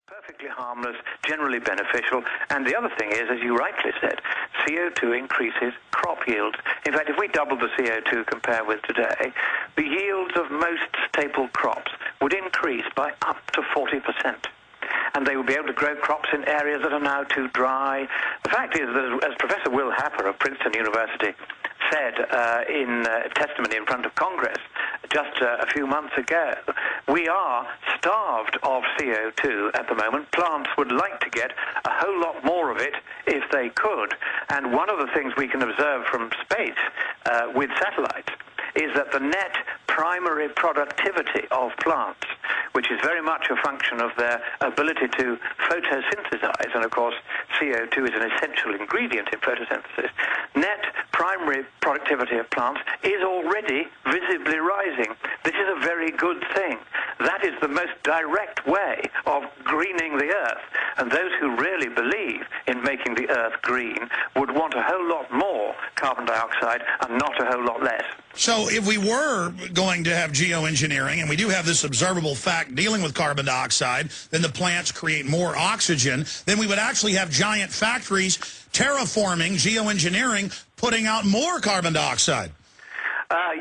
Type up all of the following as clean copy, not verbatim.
Perfectly harmless, generally beneficial, and the other thing is, as you rightly said, CO2 increases crop yields. In fact, if we doubled the CO2 compared with today, the yields of most staple crops would increase by up to 40%. And they will be able to grow crops in areas that are now too dry. The fact is that, as Professor Will Happer of Princeton University said in testimony in front of Congress just a few months ago, we are starved of CO2 at the moment. Plants would like to get a whole lot more of it if they could. And one of the things we can observe from space with satellites is that the net primary productivity of plants, which is very much a function of their ability to photosynthesize, and of course CO2 is an essential ingredient in photosynthesis, net primary productivity of plants is already visibly rising. This is a very good thing. That is the most direct way of greening the earth, and those who really believe in making the earth green would want a whole lot more carbon dioxide and not a whole lot less. So if we were going to have geoengineering, and we do have this observable fact dealing with carbon dioxide, then the plants create more oxygen, then we would actually have giant factories terraforming, geoengineering, putting out more carbon dioxide.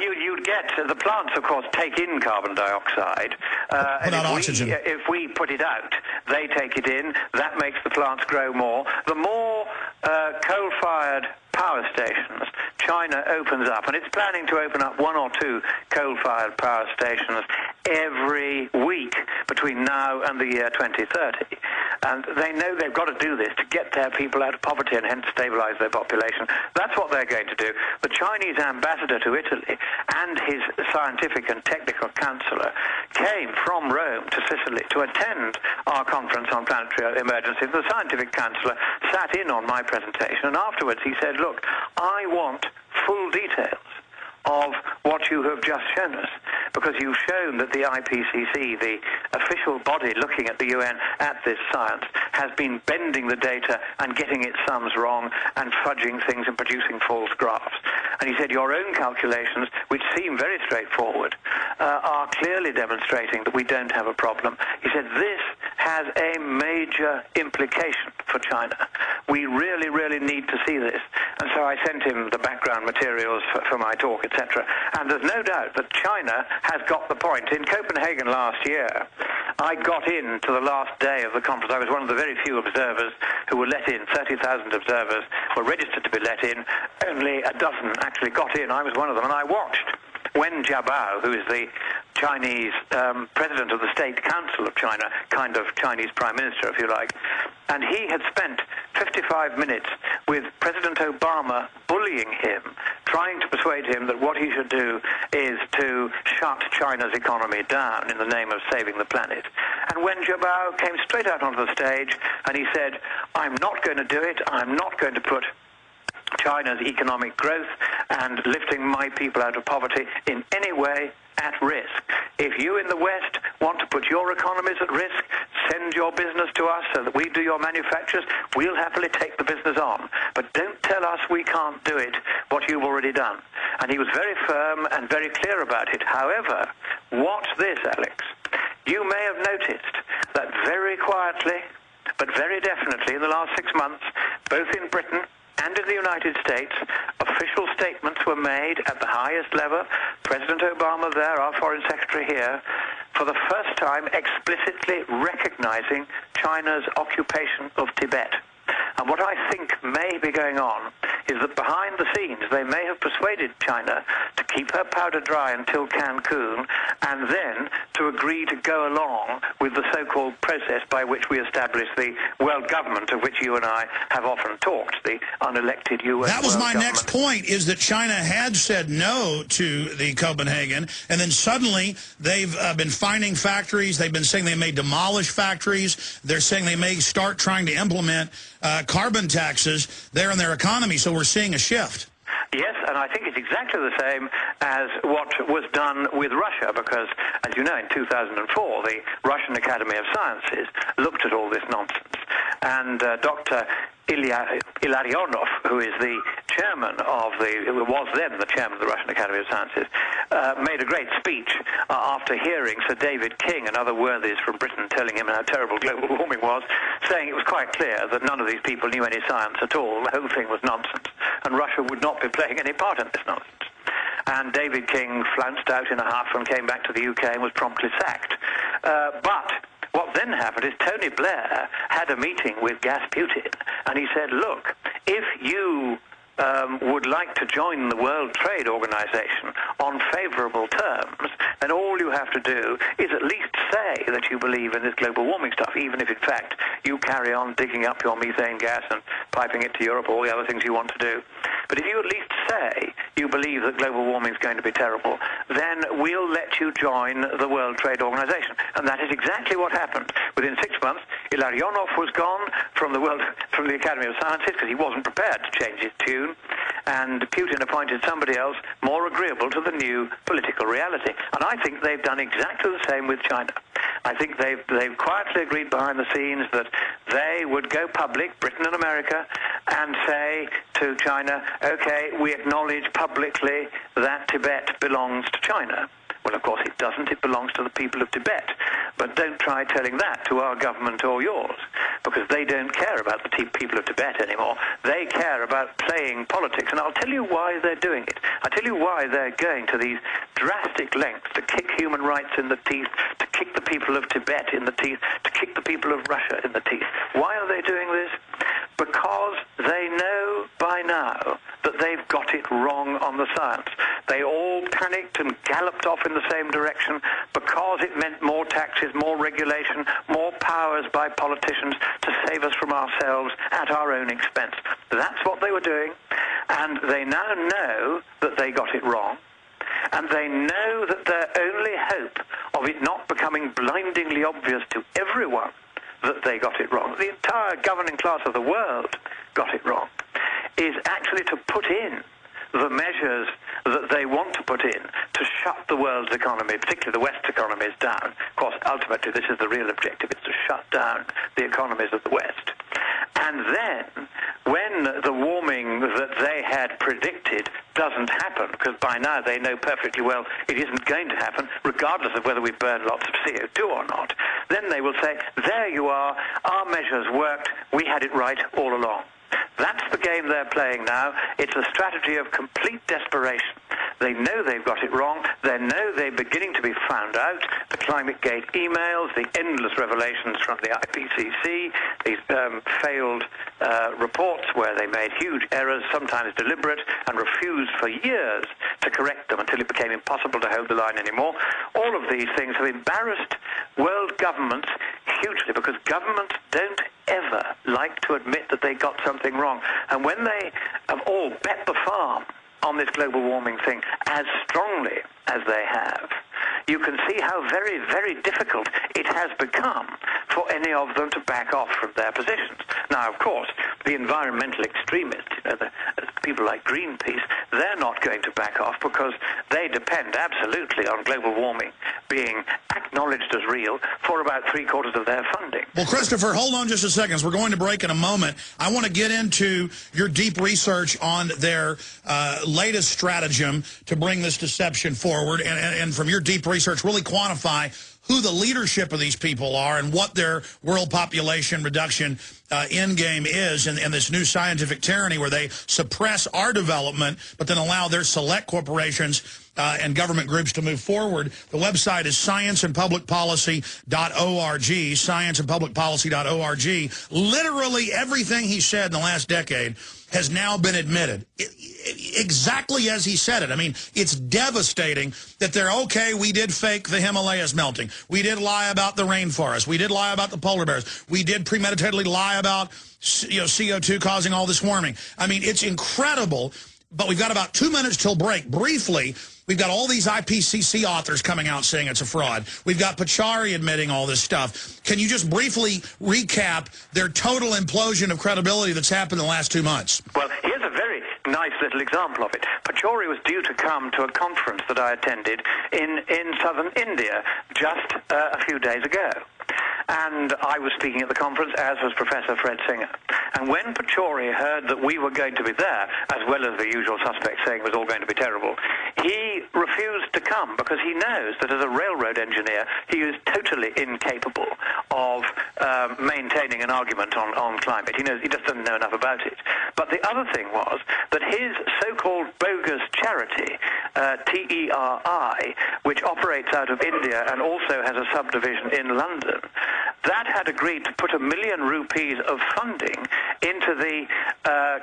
You'd get, the plants, of course, take in carbon dioxide. Put out oxygen. If we put it out, they take it in. That makes the plants grow more. The more coal-fired power stations China opens up, and it's planning to open up 1 or 2 coal-fired power stations every week between now and the year 2030. And they know they've got to do this to get their people out of poverty and hence stabilize their population. That's what they're going to do. The Chinese ambassador to Italy and his scientific and technical counselor came from Rome to Sicily to attend our conference on planetary emergencies. The scientific counselor sat in on my presentation, and afterwards he said, look, I want full details of what you have just shown us, because you've shown that the IPCC, the official body looking at the UN at this science, has been bending the data and getting its sums wrong and fudging things and producing false graphs. And he said, your own calculations, which seem very straightforward, are clearly demonstrating that we don't have a problem. He said, this has a major implication for China. We really, really need to see this. And so I sent him the background materials for my talk, etc. And there's no doubt that China has got the point. In Copenhagen last year, I got in to the last day of the conference. I was one of the very few observers who were let in. 30,000 observers were registered to be let in. Only a dozen actually got in. I was one of them, and I watched Wen Jiabao, who is the Chinese president of the State Council of China, kind of Chinese prime minister, if you like, and he had spent 55 minutes with President Obama bullying him, trying to persuade him that what he should do is to shut China's economy down in the name of saving the planet. And Wen Jiabao came straight out onto the stage and he said, I'm not going to do it, I'm not going to put China's economic growth and lifting my people out of poverty in any way at risk. If you in the West want to put your economies at risk, send your business to us so that we do your manufactures. We'll happily take the business on. But don't tell us we can't do it, what you've already done. And he was very firm and very clear about it. However, watch this, Alex. You may have noticed that very quietly, but very definitely in the last 6 months, both in Britain and in the United States, official statements were made at the highest level. President Obama there, our foreign secretary here, for the first time explicitly recognizing China's occupation of Tibet. And what I think may be going on is that behind the scenes they may have persuaded China to keep her powder dry until Cancun and then to agree to go along with the so-called process by which we establish the world government of which you and I have often talked, the unelected UN. That was my government. next point, is that China had said no to the Copenhagen, and then suddenly they've been finding factories. They've been saying they may demolish factories. They're saying they may start trying to implement carbon taxes there in their economy. So we're seeing a shift. Yes, and I think it's exactly the same as what was done with Russia, because, as you know, in 2004, the Russian Academy of Sciences looked at all this nonsense and Dr. Ilarionov, who is the chairman of who was then the chairman of the Russian Academy of Sciences, made a great speech after hearing Sir David King and other worthies from Britain telling him how terrible global warming was, saying it was quite clear that none of these people knew any science at all. The whole thing was nonsense, and Russia would not be playing any part in this nonsense. And David King flounced out in a huff and came back to the UK and was promptly sacked. But what then happened is Tony Blair had a meeting with Putin, and he said, look, if you would like to join the World Trade Organization on favorable terms, then all you have to do is at least say that you believe in this global warming stuff, even if in fact you carry on digging up your methane gas and piping it to Europe, all the other things you want to do. But if you at least say you believe that global warming is going to be terrible, then we'll let you join the World Trade Organization. And that is exactly what happened. Within 6 months, Ilarionov was gone from the Academy of Sciences because he wasn't prepared to change his tune, and Putin appointed somebody else more agreeable to the new political reality. And I think they've done exactly the same with China. I think they've quietly agreed behind the scenes that they would go public, Britain and America, and say to China, okay, we acknowledge publicly that Tibet belongs to China. Well, of course it doesn't. It belongs to the people of Tibet. But don't try telling that to our government or yours, because they don't care about the people of Tibet anymore. They care about playing politics, and I'll tell you why they're doing it. I'll tell you why they're going to these drastic lengths to kick human rights in the teeth, to kick the people of Tibet in the teeth, to kick the people of Russia in the teeth. Why are they doing this? Because they know by now that they've got it wrong on the science. They all panicked and galloped off in the same direction because it meant more taxes, more regulation, more powers by politicians to save us from ourselves at our own expense. That's what they were doing, and they now know that they got it wrong, and they know that their only hope of it not becoming blindingly obvious to everyone that they got it wrong, the entire governing class of the world got it wrong, is actually to put in the measures that they want to put in to shut the world's economy, particularly the West's economies, down. Of course, ultimately, this is the real objective, it's to shut down the economies of the West. And then, when the warming that they had predicted doesn't happen, because by now they know perfectly well it isn't going to happen, regardless of whether we burn lots of CO2 or not, then they will say, there you are, our measures worked, we had it right all along. That's the game they're playing now. It's a strategy of complete desperation. They know they've got it wrong. They know they're beginning to be found out. The ClimateGate emails, the endless revelations from the IPCC, these failed reports where they made huge errors, sometimes deliberate, and refused for years to correct them until it became impossible to hold the line anymore. All of these things have embarrassed world governments hugely, because governments don't ever like to admit that they got something wrong. And when they have all bet the farm on this global warming thing as strongly as they have, you can see how very, very difficult it has become for any of them to back off from their positions. Now, of course, the environmental extremists, the people like Greenpeace, they're not going to back off because they depend absolutely on global warming being acknowledged as real for about 3/4 of their funding. Well, Christopher, hold on just a second. We're going to break in a moment. I want to get into your deep research on their latest stratagem to bring this deception forward, and from your deep research, really quantify who the leadership of these people are and what their world population reduction end game is in this new scientific tyranny where they suppress our development but then allow their select corporations and government groups to move forward. The website is scienceandpublicpolicy.org, scienceandpublicpolicy.org. Literally everything he said in the last decade has now been admitted. Exactly as he said it. I mean, it's devastating that they're, okay, we did fake the Himalayas melting. We did lie about the rainforest. We did lie about the polar bears. We did premeditatedly lie about, CO2 causing all this warming. I mean, it's incredible, but we've got about 2 minutes till break. Briefly, we've got all these IPCC authors coming out saying it's a fraud. We've got Pachauri admitting all this stuff. Can you just briefly recap their total implosion of credibility that's happened in the last 2 months? Well, here's a very nice little example of it. Pachauri was due to come to a conference that I attended in southern India just a few days ago. and I was speaking at the conference, as was Professor Fred Singer. And when Pachauri heard that we were going to be there, as well as the usual suspects saying it was all going to be terrible, he refused to come because he knows that as a railroad engineer, he is totally incapable of maintaining an argument on climate. He knows he just doesn't know enough about it. But the other thing was that his so-called bogus charity, TERI, which operates out of India and also has a subdivision in London, that had agreed to put 1 million rupees of funding into the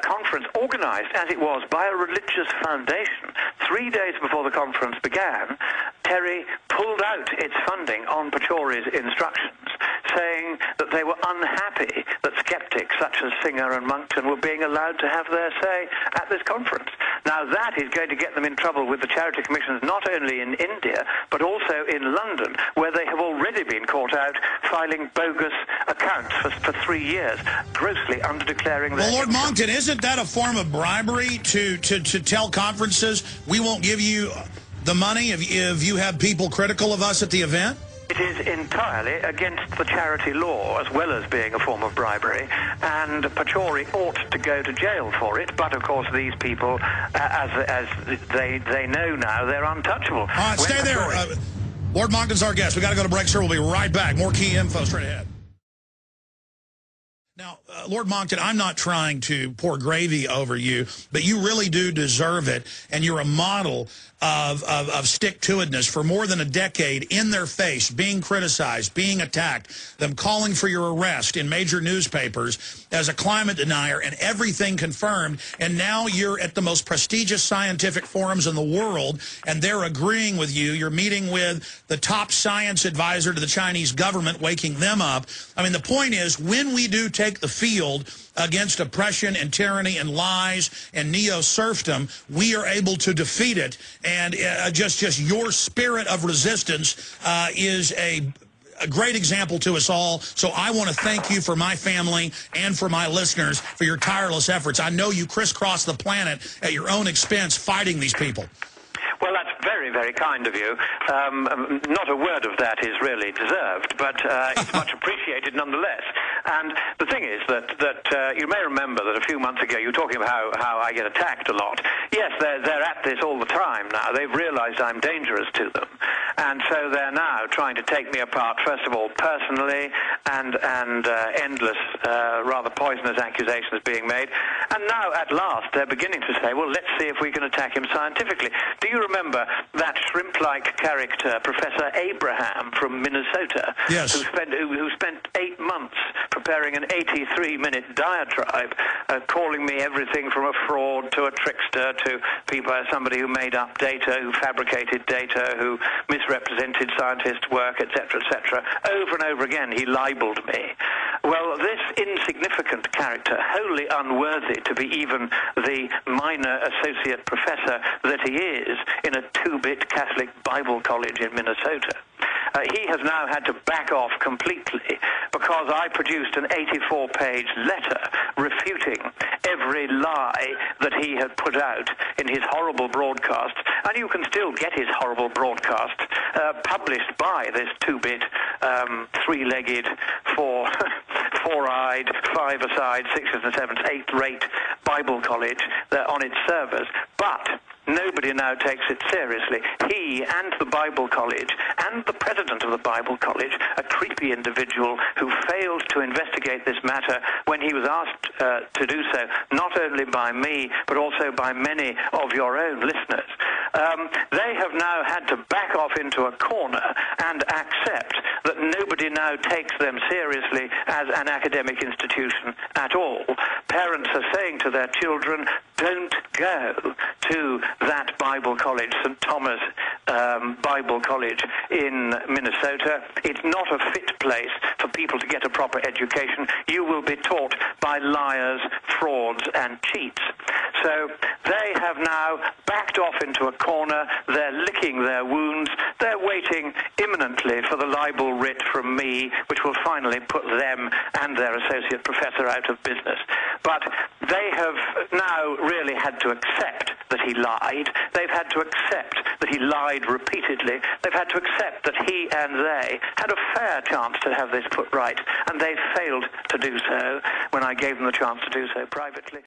conference, organized as it was by a religious foundation. 3 days before the conference began, Terry pulled out its funding on Pachauri's instructions, saying that they were unhappy that skeptics such as Singer and Monckton were being allowed to have their say at this conference. Now that is going to get them in trouble with the charity commissions not only in India but also in London, where they have already been caught out filing bogus accounts for 3 years, grossly underdeclaring their Well, Lord income. Monckton, isn't that a form of bribery to tell conferences we won't give you the money if you have people critical of us at the event? It is entirely against the charity law, as well as being a form of bribery, and Pachauri ought to go to jail for it. But of course, these people, as they know now, they're untouchable. All right, stay there. Lord Monckton's our guest. We got to go to break, sir. We'll be right back. More key info straight ahead. Now, Lord Monckton, I'm not trying to pour gravy over you, but you really do deserve it, and you're a model of stick-to-itness for more than a decade, in their face, being criticized, being attacked, them calling for your arrest in major newspapers as a climate denier, and everything confirmed, and now you're at the most prestigious scientific forums in the world, and they're agreeing with you. You're meeting with the top science advisor to the Chinese government, waking them up. I mean, the point is, when we do take the field against oppression and tyranny and lies and neo-serfdom, we are able to defeat it. And just your spirit of resistance is a great example to us all. So I want to thank you for my family and for my listeners for your tireless efforts. I know you crisscross the planet at your own expense fighting these people. Well, that's very, very kind of you. Not a word of that is really deserved, but it's much appreciated nonetheless. And the thing is that you may remember that a few months ago you were talking about how I get attacked a lot. Yes, they're at this all the time now. They've realized I'm dangerous to them. And so they're now trying to take me apart, first of all, personally, and endless, rather poisonous accusations being made. And now, at last, they're beginning to say, well, let's see if we can attack him scientifically. Do you remember that shrimp-like character, Professor Abraham from Minnesota? Yes. Who spent 8 months preparing an 83-minute diatribe, calling me everything from a fraud to a trickster to somebody who made up data, who fabricated data, who misrepresented scientists' work, etc., etc. Over and over again, he libeled me. Well, this insignificant character, wholly unworthy to be even the minor associate professor that he is in a 2-bit Catholic Bible college in Minnesota, he has now had to back off completely because I produced an 84-page letter refuting every lie that he had put out in his horrible broadcast. And you can still get his horrible broadcast published by this 2-bit, 3-legged, 4-eyed, 5-a-side, 6s and 7s, 8th-rate Bible college on its servers. But nobody now takes it seriously. He and the Bible College and the president of the Bible College, a creepy individual who failed to investigate this matter when he was asked to do so, not only by me, but also by many of your own listeners. They have now had to back off into a corner and accept that nobody now takes them seriously as an academic institution at all. Parents are saying to their children, don't go to that Bible college, St. Thomas Bible College in Minnesota. It's not a fit place for people to get a proper education. You will be taught by liars, frauds, and cheats. So they have now backed off into a corner. They're licking their wounds. They're waiting imminently for the libel writ from me, which will finally put them and their associate professor out of business. But they have now really had to accept that he lied. They've had to accept that he lied repeatedly. They've had to accept that he and they had a fair chance to have this put right, and they failed to do so when I gave them the chance to do so privately.